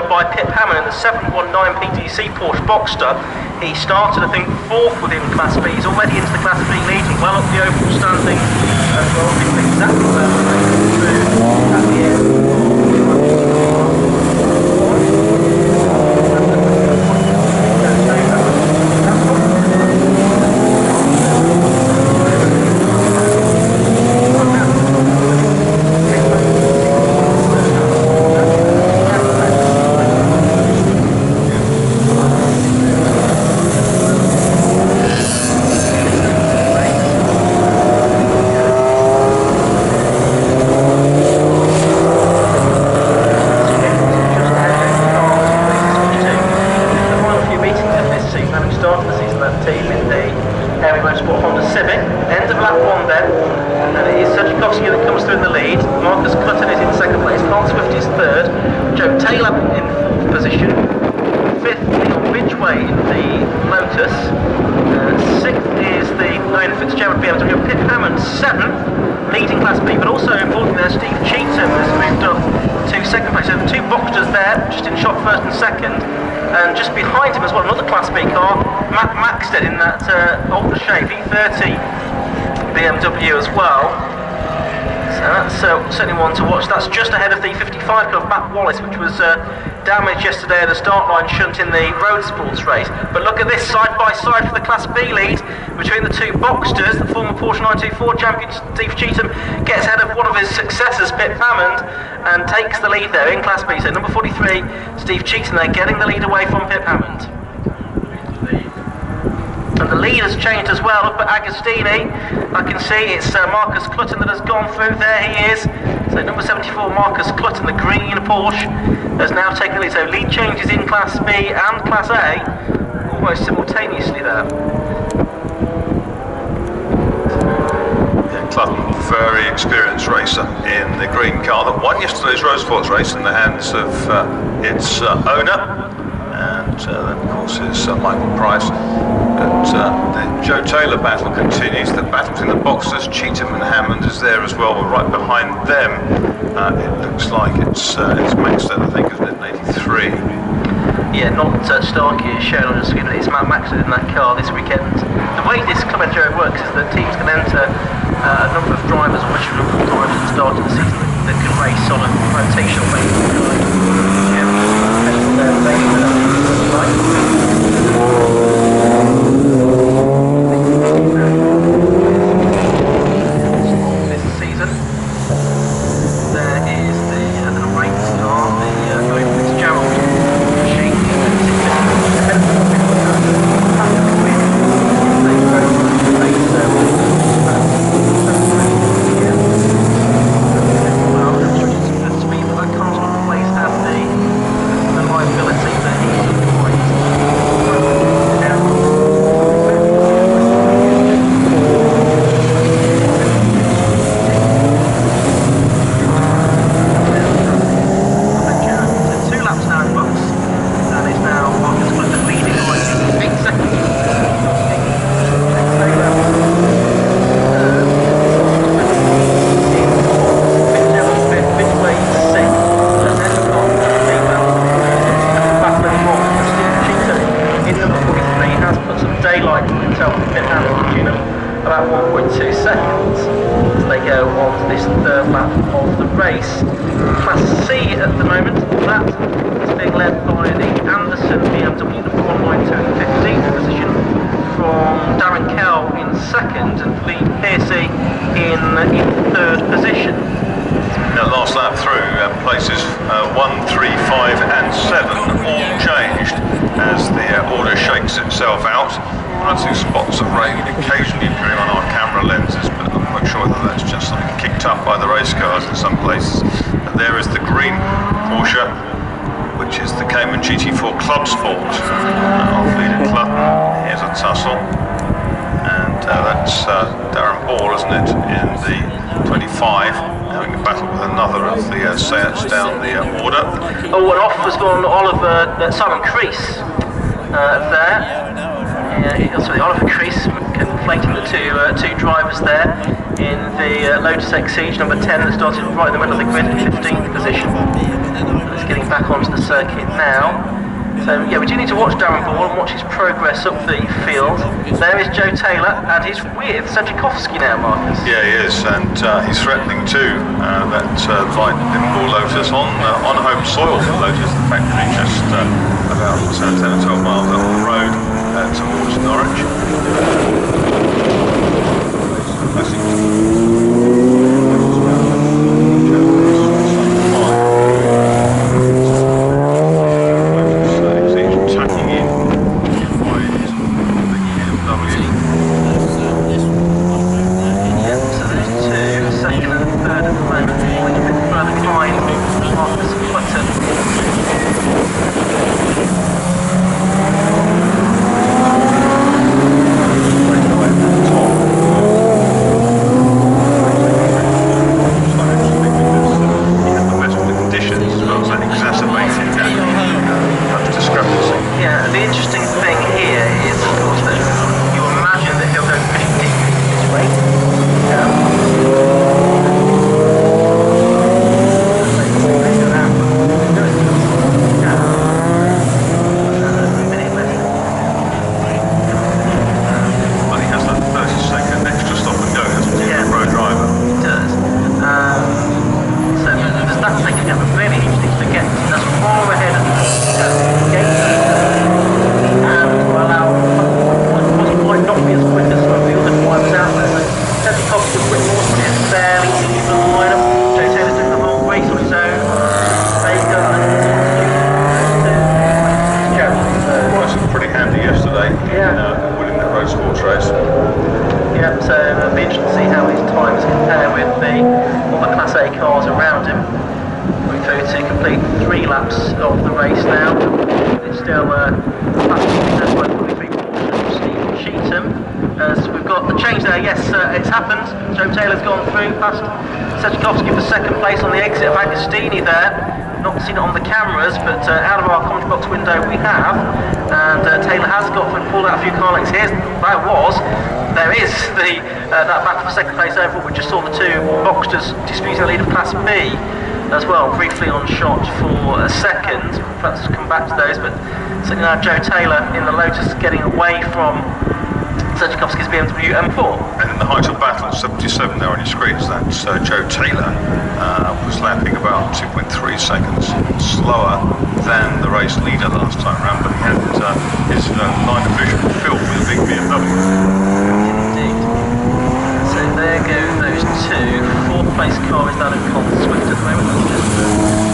by Pip Hammond in the 719 PTC Porsche Boxster. He started, I think, 4th within Class B. He's already into the Class B lead, well up the overall standing as well. I think exactly where we're going through at the end. In that older shape, E30 BMW as well. So that's certainly one to watch. That's just ahead of the 55 Club Matt Wallace, which was damaged yesterday at the start line shunt in the road sports race. But look at this side by side for the Class B lead between the two Boxsters. The former Porsche 924 champion Steve Cheetham gets ahead of one of his successors, Pip Hammond, and takes the lead there in Class B. So number 43, Steve Cheetham, there getting the lead away from Pip Hammond. And the lead has changed as well. Up at Agostini, I can see it's Marcus Clutton that has gone through. There he is. So number 74, Marcus Clutton, the green Porsche, has now taken the lead. So lead changes in Class B and Class A almost simultaneously there. Yeah, Clutton, very experienced racer in the green car that won yesterday's road sports race in the hands of its owner. And then of course is Michael Price. But the Joe Taylor battle continues. The battle between the Boxsters, Cheetham and Hammond is there as well. We're right behind them. It looks like it's Maxted, I think, isn't it, 83? Yeah, not Starkey is shown on the screen, but it's Matt Maxted in that car this weekend. The way this Club Enduro works is that teams can enter a number of drivers, or a number of drivers at the start of the season that can race on a rotational basis. This season, there is the rain star, the Owen Fitzgerald machine. The speed that comes on place and the liability that he places 1, 3, 5 and 7 all changed as the order shakes itself out. I see spots of rain occasionally appearing on our camera lenses, but I'm not sure whether that's just something kicked up by the race cars in some places. And there is the green Porsche, which is the Cayman GT4 Club Sport. Off-leader Club. Here's a tussle. And that's Darren Ball, isn't it, in the 25, having a battle with another of the Seats down the order. Oh, and off was gone Simon Crease there. Yeah, sorry, Oliver Crease, congratulating the two drivers there in the Lotus Exige number 10 that started right in the middle of the grid in 15th position. It's getting back onto the circuit now. So yeah, we do need to watch Darren Ball and watch his progress up the field. There is Joe Taylor, and he's with Sadzikowski now, Marcus. Yeah, he is, and he's threatening too. That light nimble Lotus on home soil for Lotus, the factory just about 10 or 12 miles up the road towards Norwich. Sadzikowski for second place on the exit of Agostini there. Not seen it on the cameras, but out of our commentary box window we have. And Taylor has pulled out a few car lengths. There is that battle for second place overall. We just saw the two Boxsters disputing the lead of Class B as well, briefly on shot for a second. Perhaps we'll come back to those, but certainly now Joe Taylor in the Lotus getting away from Sadzikowski's BMW M4. And in the height of battle, 77 there on your screens, that's Joe Taylor was lapping about 2.3 seconds slower than the race leader last time round, but he had his line of vision filled with a big BMW. Indeed. So there go those two. Fourth place car is that of Colin Swift at the moment.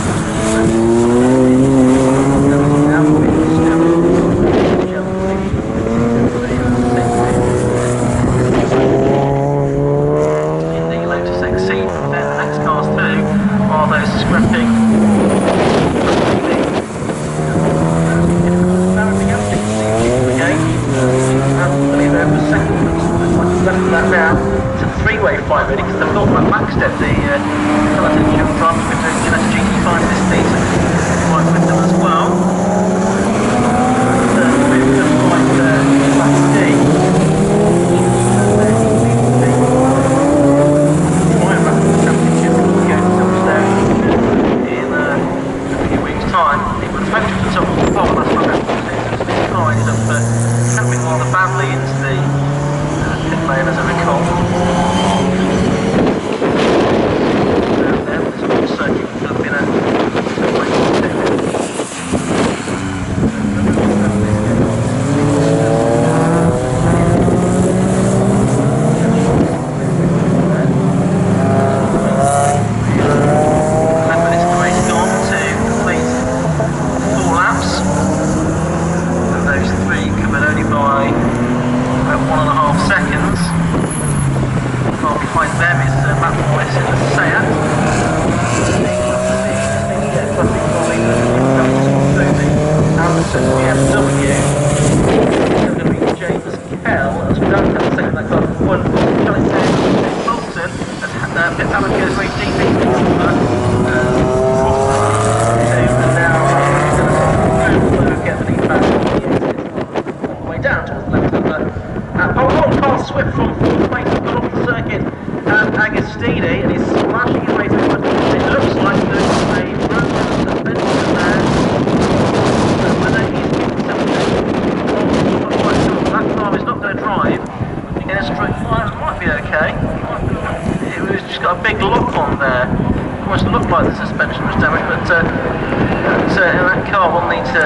to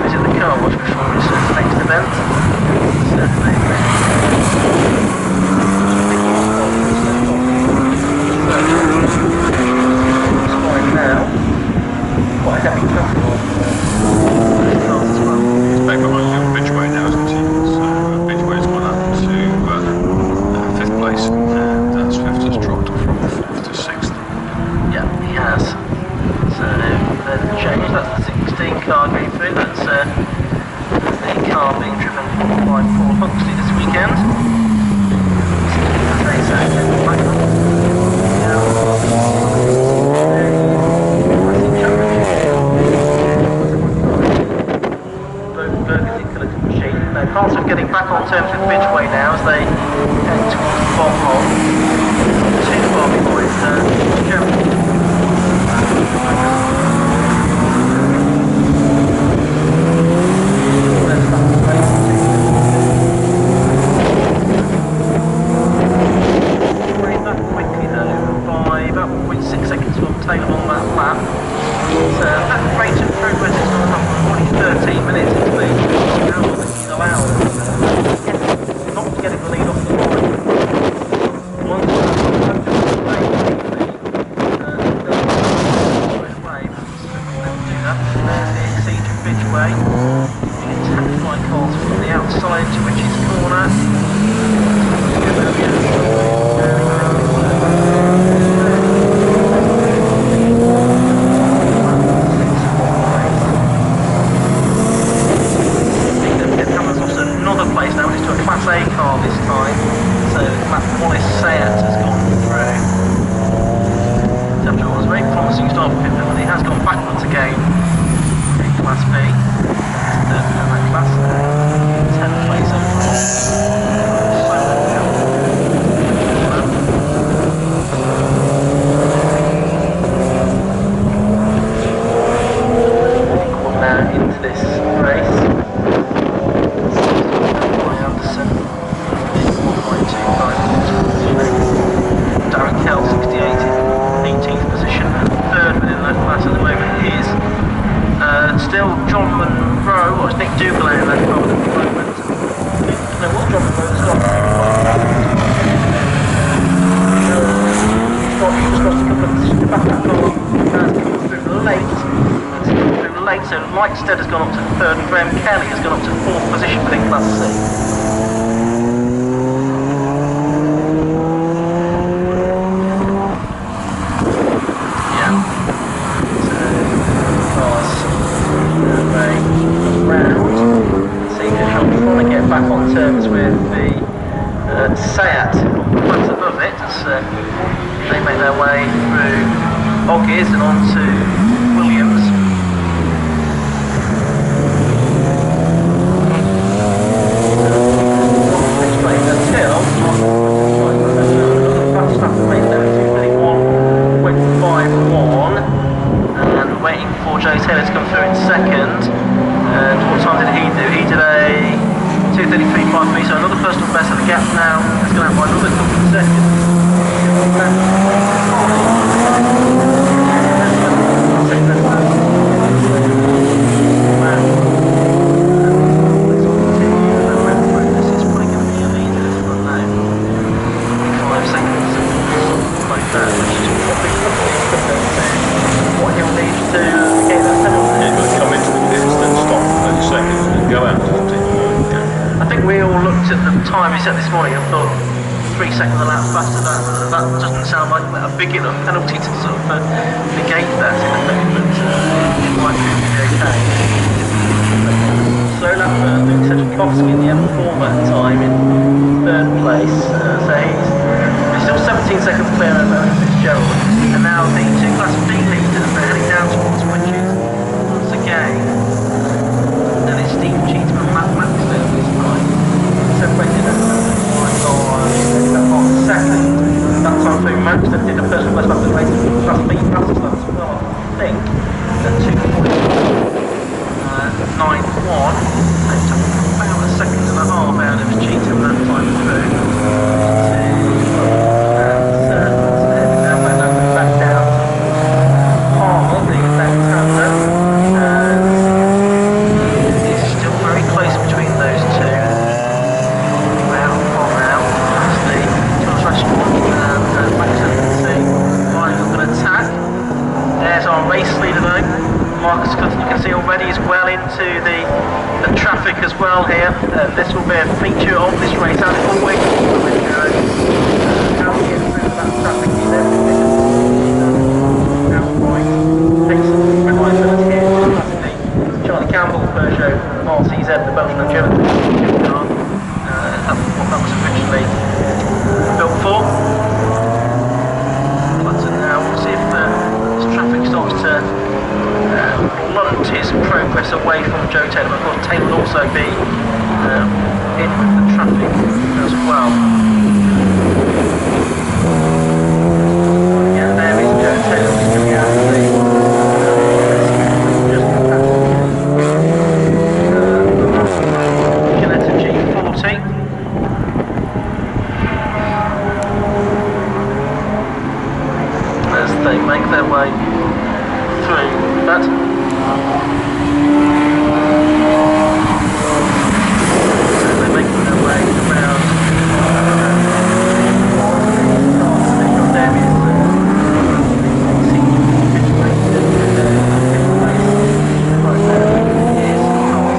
visit the car wash before we start the next event. Certainly. It's fine now. Quite a heavy traffic on cars as well. It's back behind you on Bridgeway now, isn't he? So Bridgeway's gone up to 5th place, and Swift has dropped from 4th to 6th. Yeah, he has. So there's the change. That's the 16 car going through. That's the car being driven by Paul Huxley this weekend. Cars are getting back on terms with Midway now as they head towards the bomb hole. Too far behind Germany. Way back quickly though, by about 1.6 seconds from Taylor on that lap. So that rate of progress is going to have only 13 minutes into the allowed. Not getting the lead off the line. Once Siege of Bridgeway. Being attacked by cars from the outside to Richie's corner. Place now, it's to a Class A car this time, so Matt Wallace Seat has gone through. So after all, it was a very promising start for him, but he has gone backwards again in Class B. Third in that class, 10th place overall. Now into this race. Darren Kell, 68 in 18th position, and third within that class at the moment is still John Munro, or Nick Dougal out in that car at the moment. No, what John Munro's got? He's just lost a couple of positions back. That car has come through late. So Lightstead has gone up to third, and Graham Kelly has gone up to fourth position within Class C. Back on terms with the Seat class above it as they make their way through Oggies and on to Williams. Until Verstappen made there 2:31.51 and waiting for Jay Taylor to come through in second. And what time did he do? He did a 2:33.53, so another personal best, and the gap now is going out by another couple of seconds. This is probably going to be a lead in this one now. 5 seconds, like that, which is probably what he'll need to get that penalty. He's going to come into the pits, then stop for 30 seconds, and then go out. I think we all looked at the time he set this morning and thought 3 seconds a lap faster. That doesn't sound like a big enough penalty to sort of negate that in effect, but it might be okay. So lap Luke Sedgwickowski in the M4 that time in third place. So he's still 17 seconds clear of Fitzgerald. And now the two Class B leaders, they're heading down towards Witches once again. And it's Steve Cheatham and Matt Maxton this time. Separated at second. That time through Maxton did a personal best lap that race Class B passes that as well. I think that 2:40. Marcus Clutton, you can see already, is well into the traffic as well here. This will be a feature of this race, as always. How we get through that traffic Charlie Campbell Peugeot RCZ, the Belgian agility car. That's what that was originally built for. But now we'll see if this traffic starts to blunt his progress away from Joe Taylor. Of course, Taylor will also be in with the traffic as well. Yeah, there is Joe Taylor coming out of the they make their way through that. So they're making their way around. There is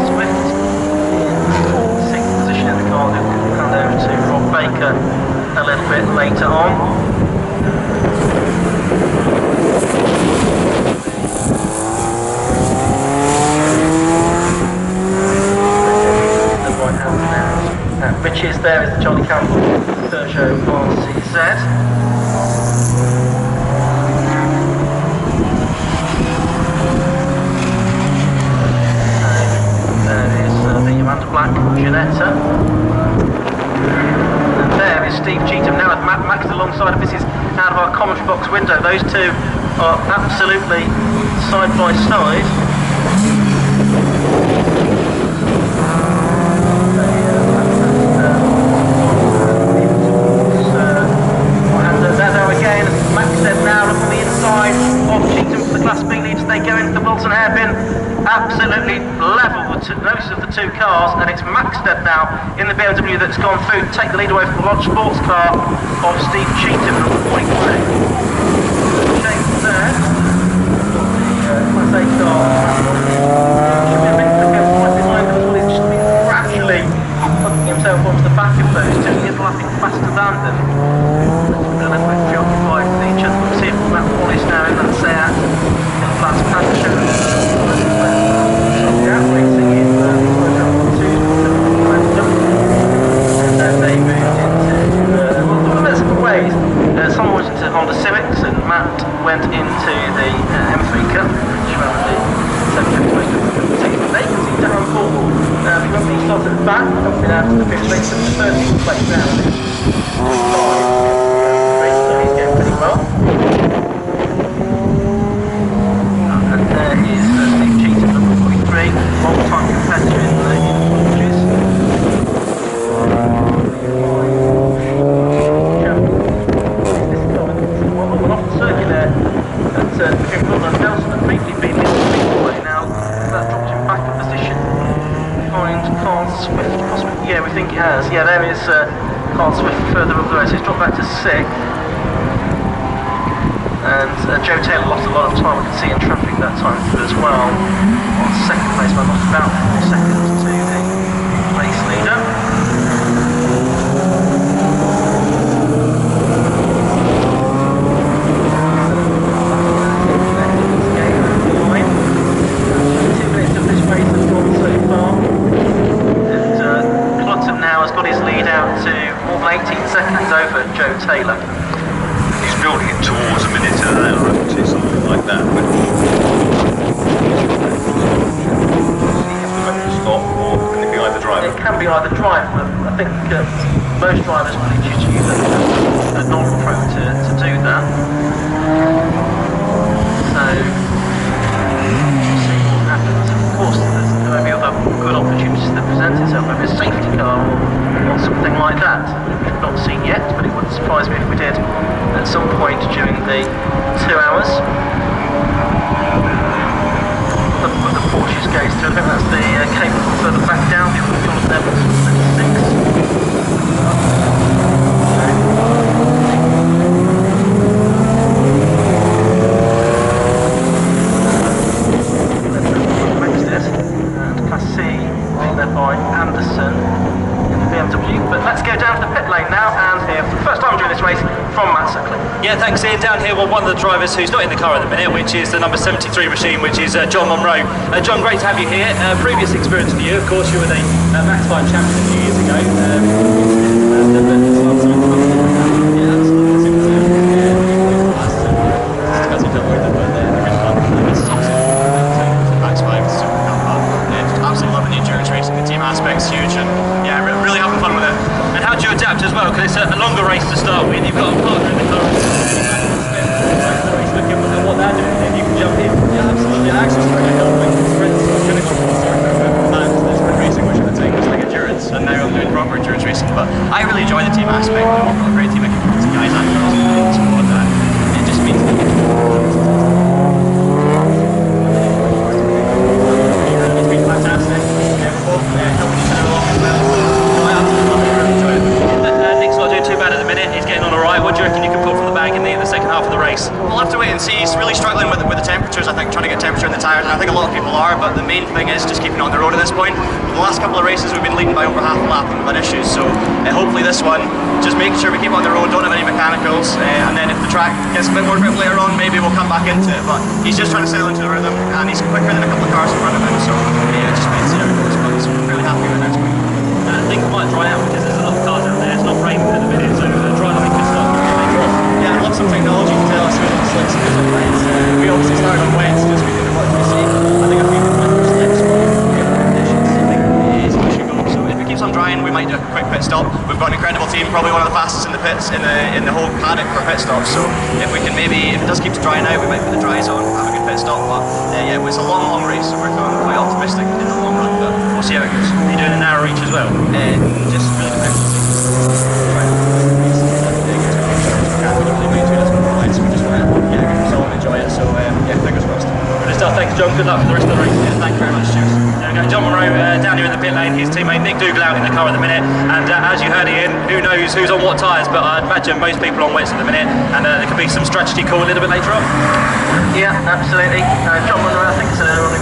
Swift in 6th position in the car. They'll hand over to Rob Baker a little bit later on. Rich's there is the Charlie Campbell Peugeot RCZ. There is the Amanda Black Ginetta. And there is Steve Cheetham now with Matt Max alongside of. This is out of our commentary box window. Those two are absolutely side by side. They go into the Wilson hairpin, absolutely level with most of the two cars, and it's Maxted now in the BMW that's gone through to take the lead away from the Lodge Sports car of Steve Cheetham at 43. Shane there, Class A car. Should be a bit to go right behind them as well. He's just been gradually putting himself onto the back of those two. He's lapping faster than them. They're a little bit preoccupied with each other. We'll see if Matt Wallace now in that Seat. Last passenger. And then they moved into well, there's some ways. Someone went into Honda Civics and Matt went into the M3 Cup, which ran the 750 they can see Darren Paul. He started at the back, coming out to the 5th place, and the 13th place now. So he's getting pretty well. Steve Cheetham, number 43, long-time competitor in the Porsches. Well, off the circuit there at between Wilton and Nelson, and briefly been in the speedway now. That dropped him back a position behind Carl Swift, possibly. Yeah, we think it has. Yeah, there is Carl Swift further up the race. He's dropped back to 6th. And Joe Taylor lost a lot of time, we can see in traffic that time through as well. On 2nd place, but lost about 4 seconds to the race leader. Seconds over Joe Taylor. He's building it towards a minute an hour, isn't he? Something like that. Stop, or can it be either driver? It can be either driver. I think most drivers will need to use a non-pro to do that. So we'll see what happens. Of course, there may be other good opportunities that present itself, maybe a safety car or something like that. We've not seen yet, but it wouldn't surprise me if we did at some point during the 2 hours. The Porsches goes through. I think that's the cable further back down. The John Evans 36. Yeah, thanks Ian. Down here, well, one of the drivers who's not in the car at the minute, which is the number 73 machine, which is John Monroe. John, great to have you here. Previous experience for you, of course, you were the Max 5 champion a few years ago. Aspect's huge, and yeah, really having fun with it. And how do you adapt as well? Because it's a longer race to start with. You've got a partner in the car. The race looking at what they're doing, and then you can jump in. Yeah, absolutely. I actually started helping friends finish there's sprint racing, which at the time was like endurance, and now I'm doing proper endurance racing. But I really enjoy the team aspect. We've got a great team. I can talk to guys and girls and support that. It just means that it's been fantastic. Nick's not doing too bad at the minute. He's getting on alright. What do you reckon you can pull from the bag in the second half of the race? We'll have to wait and see. He's really struggling with the temperatures, I think, trying to get temperature in the tyres, and I think a lot of people are, but the main thing is just keeping it on the road at this point. The last couple of races we've been leading by over half a lap and we've had issues, so hopefully this one, just making sure we keep on the road, don't have any mechanicals, and then if the track gets a bit more grip later on, maybe we'll come back into it, but he's just trying to settle into the rhythm, and he's quicker than a couple of cars in front of him, so yeah, just wait and see how it goes, but he's really happy with next week. I think it might dry out because there's a lot of cars out there. It's not raining at the minute, so dry line could start later on. Yeah, I'd love some technology to tell us when it's slicks and it's wet. We obviously started on wet, just we didn't want to see. I think if we can find more slicks for given conditions, I think it is we should go. So if it keeps on drying, we might do a quick pit stop. We've got an incredible team, probably one of the fastest in the pits in the whole paddock for pit stops. So if we can maybe, if it does keep drying out, we might put the dries on, have a good pit stop. But yeah, it's a long race, so we're feeling quite optimistic in the long run. But we'll see how it goes. Are you doing a narrow reach as well? Just really depends. We don't really make too much more lights. We just want to enjoy it. So yeah, fingers crossed. Good stuff. Thanks, John. Good luck for the rest of the race. Yeah, thank you very much. Cheers. There we go. John Monroe down here in the pit lane. His teammate Nick Dougal out in the car at the minute. And as you heard Ian, who knows who's on what tyres? But I'd imagine most people on wets at the minute. And there could be some strategy call a little bit later on. Yeah, absolutely. John Monroe, I think,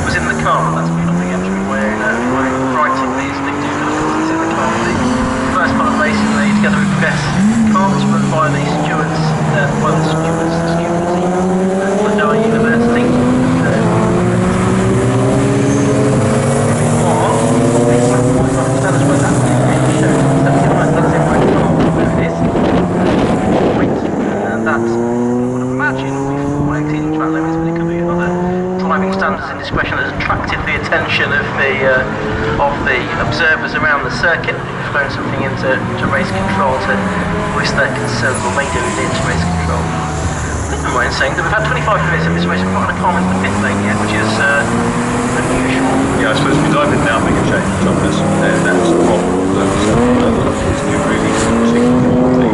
was in the car. That's nothing actually wearing writing these. Nick Dougal, of course, is in the car. The first part of racing, they together with Bess cars run by the stewards, Ladar University. And that's, I would imagine, before exceeding track limits, but it could be another driving standards indiscretion that has attracted the attention of the observers around the circuit. They've thrown something into race control to voice their concerns, or may do it into race control. I think I'm right in saying that we've had 25 minutes of this race, we've not had a car into the pit lane yet, which is unusual. Yeah, I suppose if we dive in now and make a change on this, then that's the problem. It's new really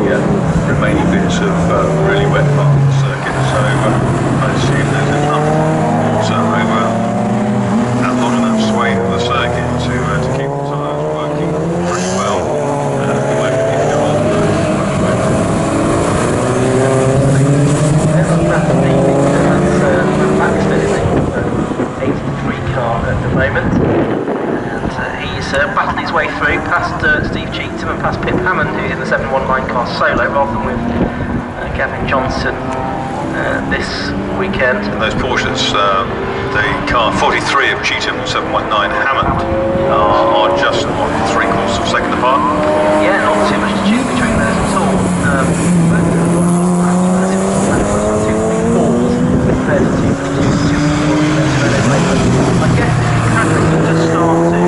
the remaining bits of really wet part of the circuit, so I assume there's enough water over that long enough swathe of the circuit to keep the tyres working pretty well. At the moment, and he's battling his way through past Steve Cheatham and past Pip Hammond, who's in the 719 car solo, rather than with Gavin Johnson this weekend. And those Porsches, the car 43 of Cheatham and 719 Hammond are just what, 3/4 of a second apart? Yeah, not too much to choose between those at all. I guess if just start to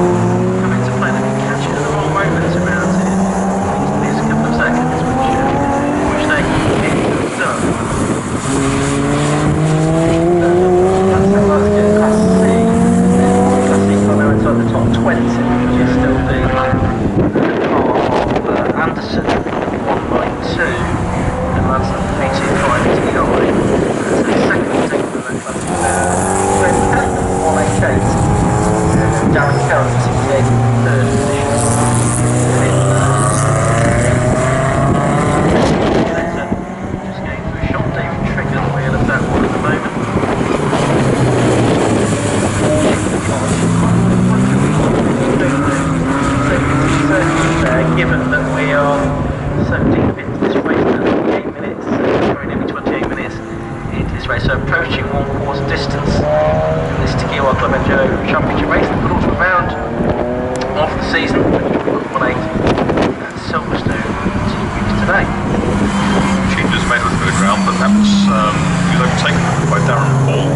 come into play, they can catch it at the wrong moments around it. There's a couple of seconds which they have done. That's how that's getting Class C. Class C car now inside the top 20, which is still the car of Anderson 192. And that's Championship race, the penultimate round of the season. 180 at Silverstone today. She just made a little bit of ground, but that was he was overtaken by Darren Paul,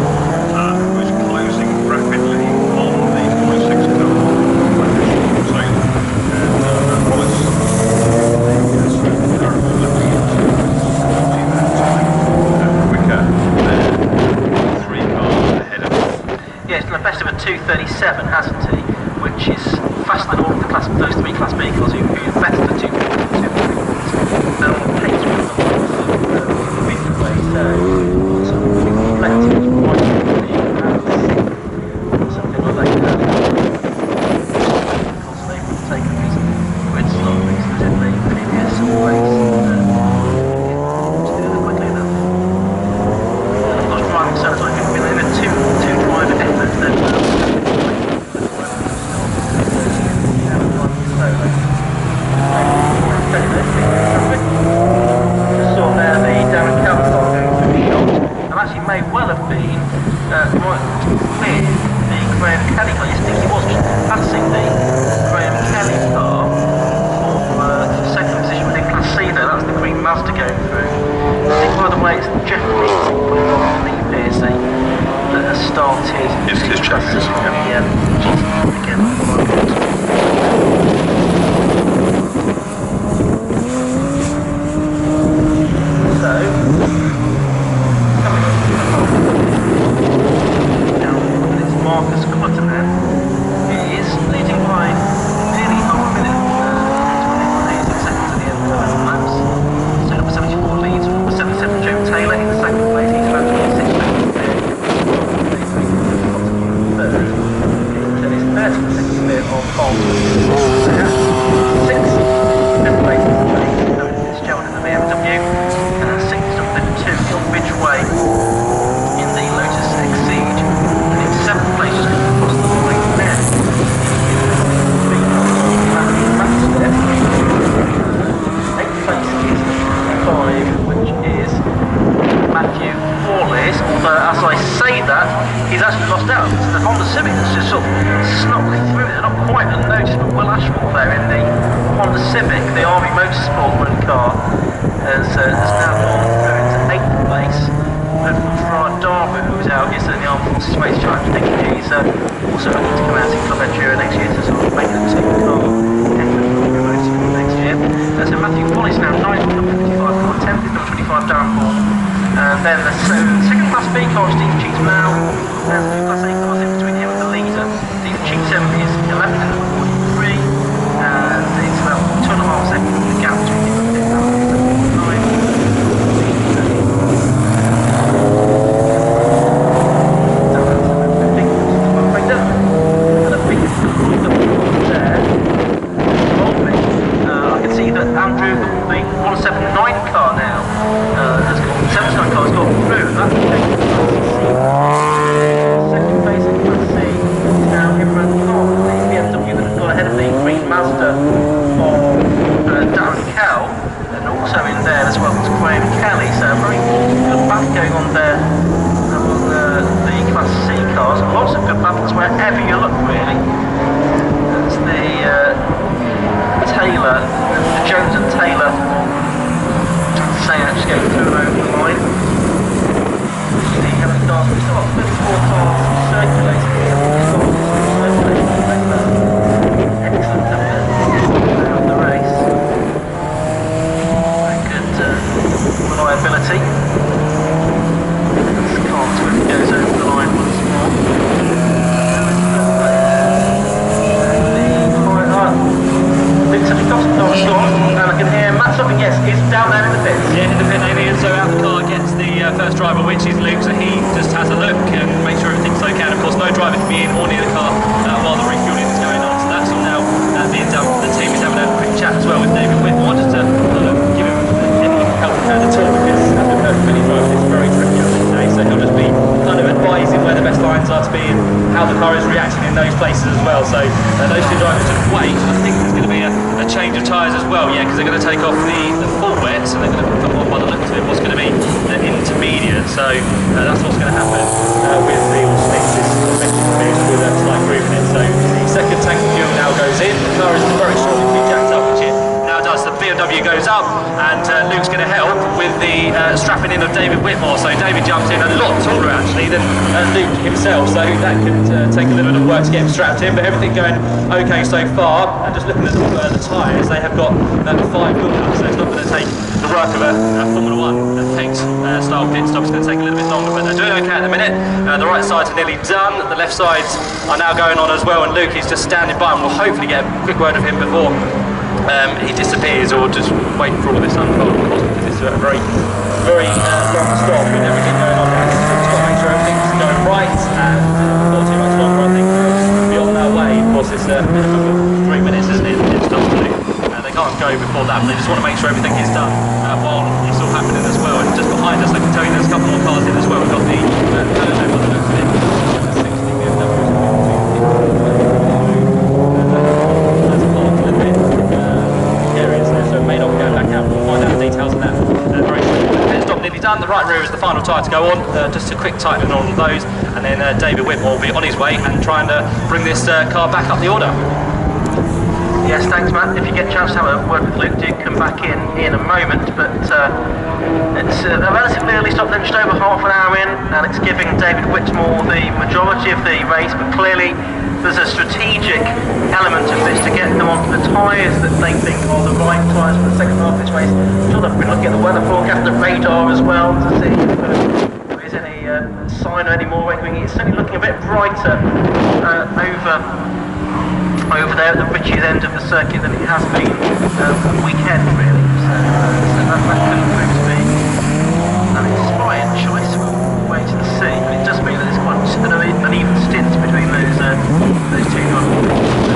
who was closing rapidly on the 46 car. And Wallace quicker than 3 cars ahead of him. Yeah, he's done the best of a 2:37, hasn't he? Which is faster than all of those 3 Class B cars who better than 2:32. And on the pace with the week away, so plenty of something like that. Of course, they would take these grid slot reasons in the previous race. Quickly enough. And of course, driving sounds like it's been a two-driver effort then. Saw there the Darren Kelly car going through the shot, and actually may well have been right with the Graham Kelly car. You think he was just passing the Graham Kelly car for second position within Class C there. That's the green Mazda going through. I think, by the way, it's Jeff Reese putting on the PSC that has started. His champions again. So that's what's going to happen with the all slicks. mentioned with a slight groove in it. So the second tank of fuel now goes in. The car is very shortly to be jacked up, which it now does. The BMW goes up, and Luke's going to help with the strapping in of David Whitmore. So David jumped in a lot taller actually than Luke himself, so that could take a little bit of work to get him strapped in, but everything going okay so far. And just looking at the tyres, they have got 5 wheel nuts, so it's not going to take the work of a Formula 1 paint style pit stop. It's going to take a little bit longer, but they're doing okay at the minute. The right sides are nearly done, the left sides are now going on as well, and Luke is just standing by, and we'll hopefully get a quick word of him before he disappears, or just wait for all this to unfold, of course, because it's a very, very long stop with everything going on. Just got to make sure everything's going right, and not too much longer, I think, we'll be on our way. Of course, it's a minimum of 3 minutes, isn't it? It's tough to do. They can't go before that, but they just want to make sure everything is done while it's all happening as well. And just behind us, I can tell you there's a couple more cars in as well. We've got the, I don't know what the looks of it, 60 done. The right rear is the final tyre to go on, just a quick tightening on all of those, and then David Whitmore will be on his way and trying to bring this car back up the order. Yes, thanks Matt. If you get a chance to have a word with Luke, do come back in a moment, but it's a relatively early stop, then just over half an hour in, and it's giving David Whitmore the majority of the race, but clearly there's a strategic element of this to get them onto the tyres that they think are the right tyres for the second half of this race. I'm sure they've been looking at the weather forecast, the radar as well, to see if there is any sign or any more wing. It's certainly looking a bit brighter over there at the Ritchie's end of the circuit than it has been all weekend, really. So that could prove to be an inspired choice. We'll wait and see. But it does mean that there's quite an even stint between those two drivers.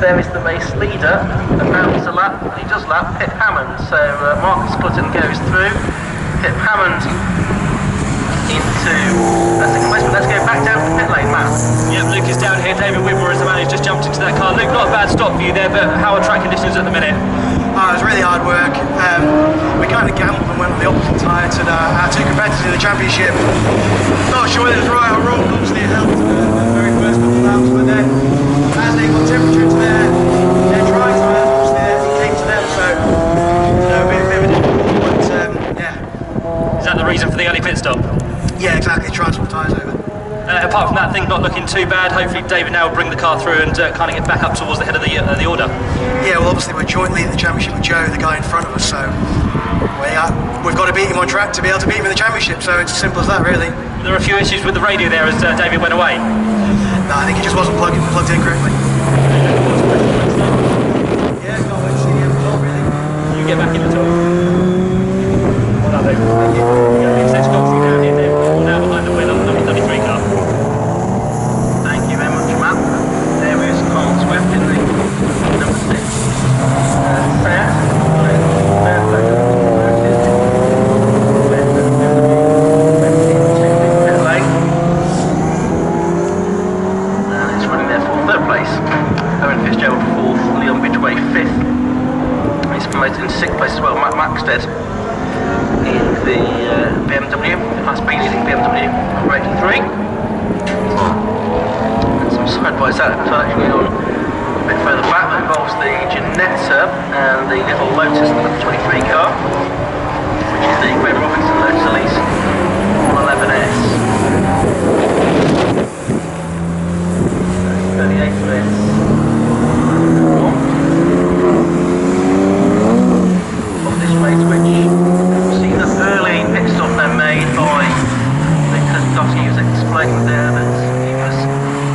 There is the race leader, about to lap, and he does lap, Pip Hammond. So Marcus Clutton goes through, Pip Hammond into second place, but let's go back down to pit lane, Matt. Yep, Luke is down here, David Whitmore as the man who's just jumped into that car. Luke, not a bad stop for you there, but how are track conditions at the minute? It was really hard work. We kind of gambled and went with the opposite tyre to our two competitors in the championship. Not sure it was right or wrong, obviously it helped the very first couple of laps, but then as they got temperature to their dry tyres, obviously it came to them, so a bit of a difficult, but yeah. Is that the reason for the early pit stop? Yeah, exactly, trying to swap tyres over. Apart from that, thing not looking too bad. Hopefully David now will bring the car through and kind of get back up towards the head of the order. Yeah, well obviously we're jointly in the championship with Joe, the guy in front of us, so we've got to beat him on track to be able to beat him in the championship, so it's as simple as that really. There are a few issues with the radio there as David went away. No, I think he just wasn't plugged in correctly. Yeah, can't wait to see the end result really. You get back in the top. Well done, David. Thank you. Extension boxing down here, David. We're now behind the wheel of the number 33 car. Thank you very much, Matt. There is Carl Swift in the number 6. Fair. In 6th place as well, Matt Maxted in the BMW, Class B leading BMW, number 83. And some side-by-side actually on a bit further back that involves the Ginetta and the little Lotus, the number 23 car, which is the Greg Robinson Lotus Elise 111S. 38 minutes. Which see the early pit stop then made by Nicholas Dottie. He was explaining there that he was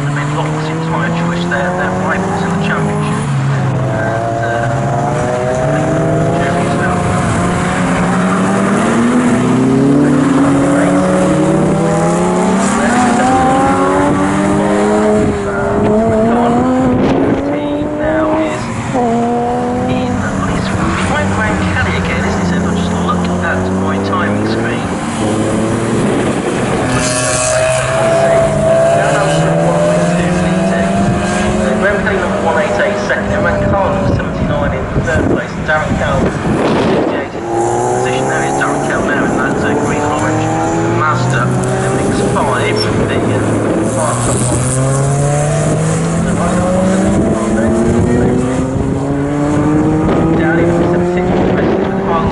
the mid opposite tyre choice their rivals in the championship. third place. Darren Kell, 68th position. There is Darren Kell now in that green and orange Mazda MX-5.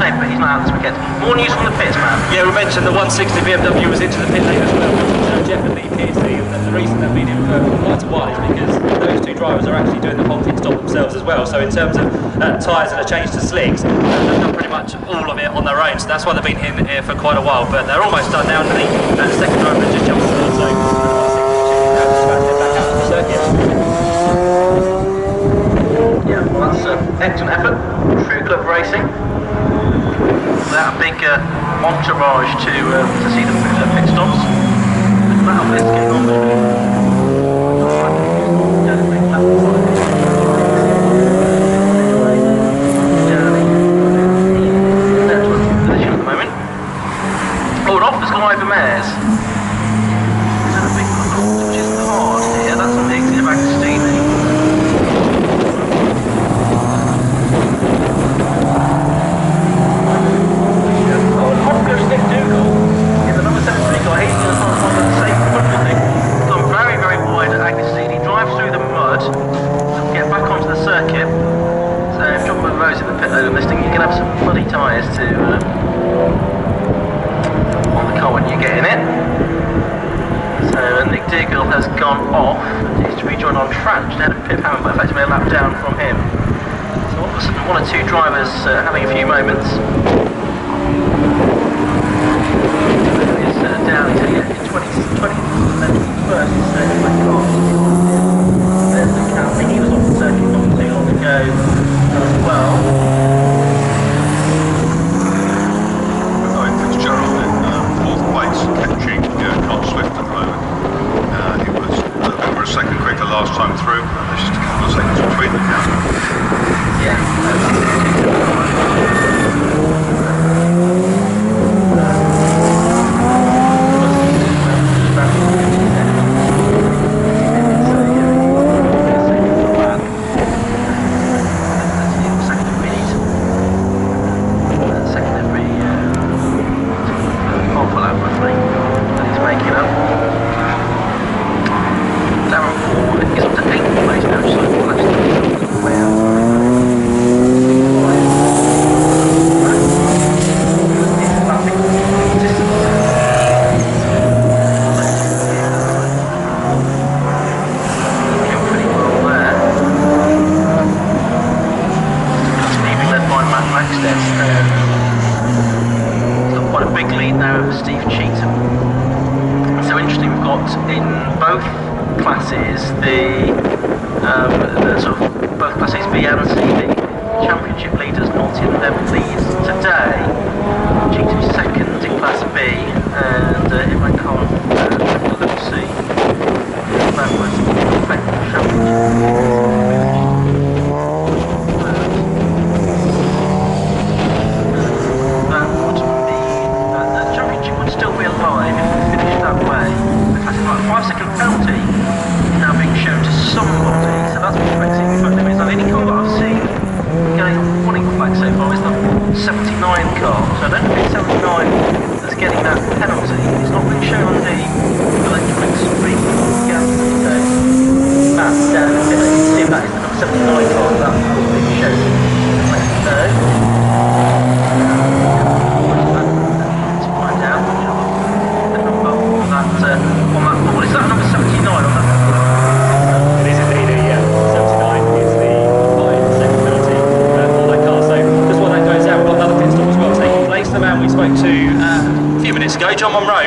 But he's not out this weekend. More news from the pits, man. Yeah, we mentioned the 160 BMW was into the pit lane as well. Jeff and Lee Pearcey, and the reason they've been in for quite a while is because those two drivers are actually doing the whole pit stop themselves as well. So in terms of tyres and a change to slicks, they've done pretty much all of it on their own. So that's why they've been in here for quite a while. But they're almost done now. The second driver has just jumped forward, so back out to the circuit. Yeah, well, that's excellent effort. True glove racing. That big entourage to see the pit stops. That list getting on position at the moment. Oh, and off has gone over Mares. Which is hard here. That's on the exit of Agostini. Listing, you can have some bloody tyres to on the car when you get in it. So Nick Dougal has gone off. He's to rejoin on track ahead of Pip Hammond, but effectively a lap down from him. So all of a sudden, one or two drivers having a few moments. He's down to 21st. There's the Cal. He was off the circuit not too long ago as well. Fitzgerald in fourth place, catching Carl Swift at the moment. He was a little over a second quicker last time through. There's just a couple of seconds between them now. Yeah.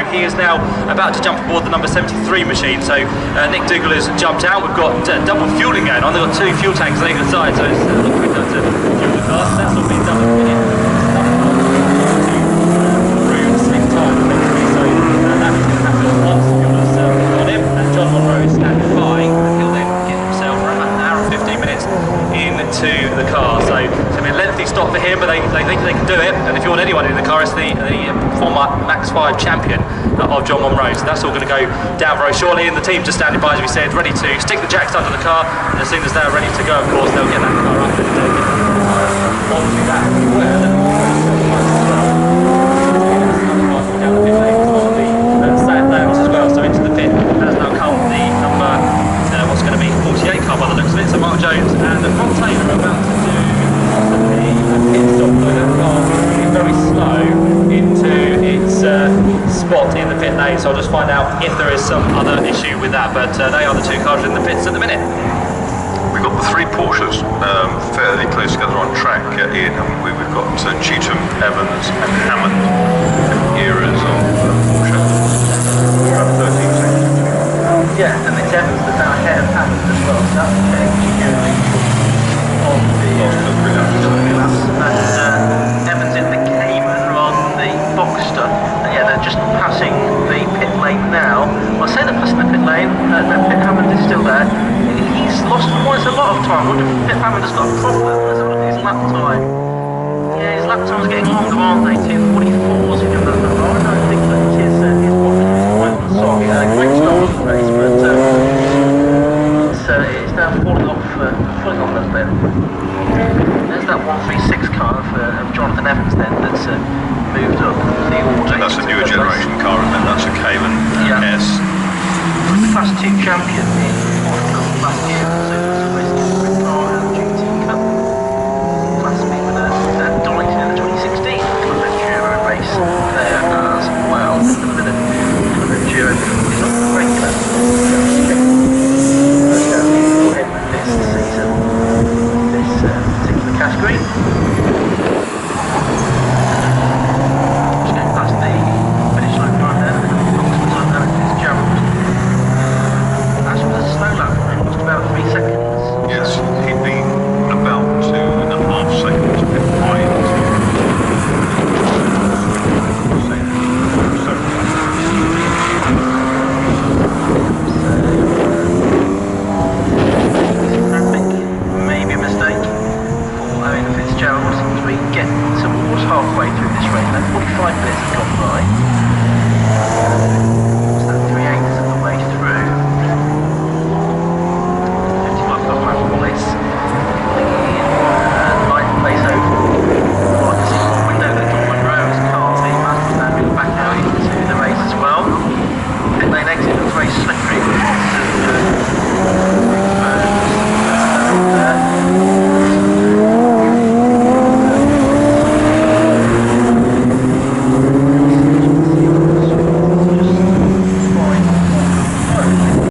He is now about to jump aboard the number 73 machine, so Nick Dougal has jumped out. We've got double fueling going on. They've got two fuel tanks on either side, so it's not going to fuel the car. That's all been done at the minute. Through the same time, effectively, so that is going to happen once the fuel is on him, and John Monroe is standing by, and he'll then get himself around an hour and 15 minutes into the car. So it's going to be a lengthy stop for him, but they think they can do it. And if you want anyone in the car, it's the former Max 5 champion of John Monroe. So that's all going to go down very shortly, and the team just standing by, as we said, ready to stick the jacks under the car, and as soon as they're ready to go, of course, they'll get that car up and get pit lane, so I'll just find out if there is some other issue with that. But they are the two cars in the pits at the minute. We've got the three Porsches fairly close together on track, Ian, haven't we? We've got Cheetham, Evans and Hammond eras of Porsche. We're at 13 seconds. Yeah, and it's Evans that's now ahead of Hammond as well, so that's on the Evans in the Cayman rather than the Boxster, and yeah, they're just passing the pit lane now. Well, I say they're passing the pit lane, Pit Hammond is still there. He's lost quite a lot of time. I wonder if Pit Hammond has got a problem. Let's have a look at his lap time. Yeah, his lap time's getting longer, aren't they? 2:44s if you remember right. I don't think that his watch is quite on the song. Great start of the race, but it's now falling off a little bit. There's that 136 car of Jonathan Evans then that's moved up. That's a newer generation car, and then that's a Cayman S. The Class 2 champion in Portugal last year, so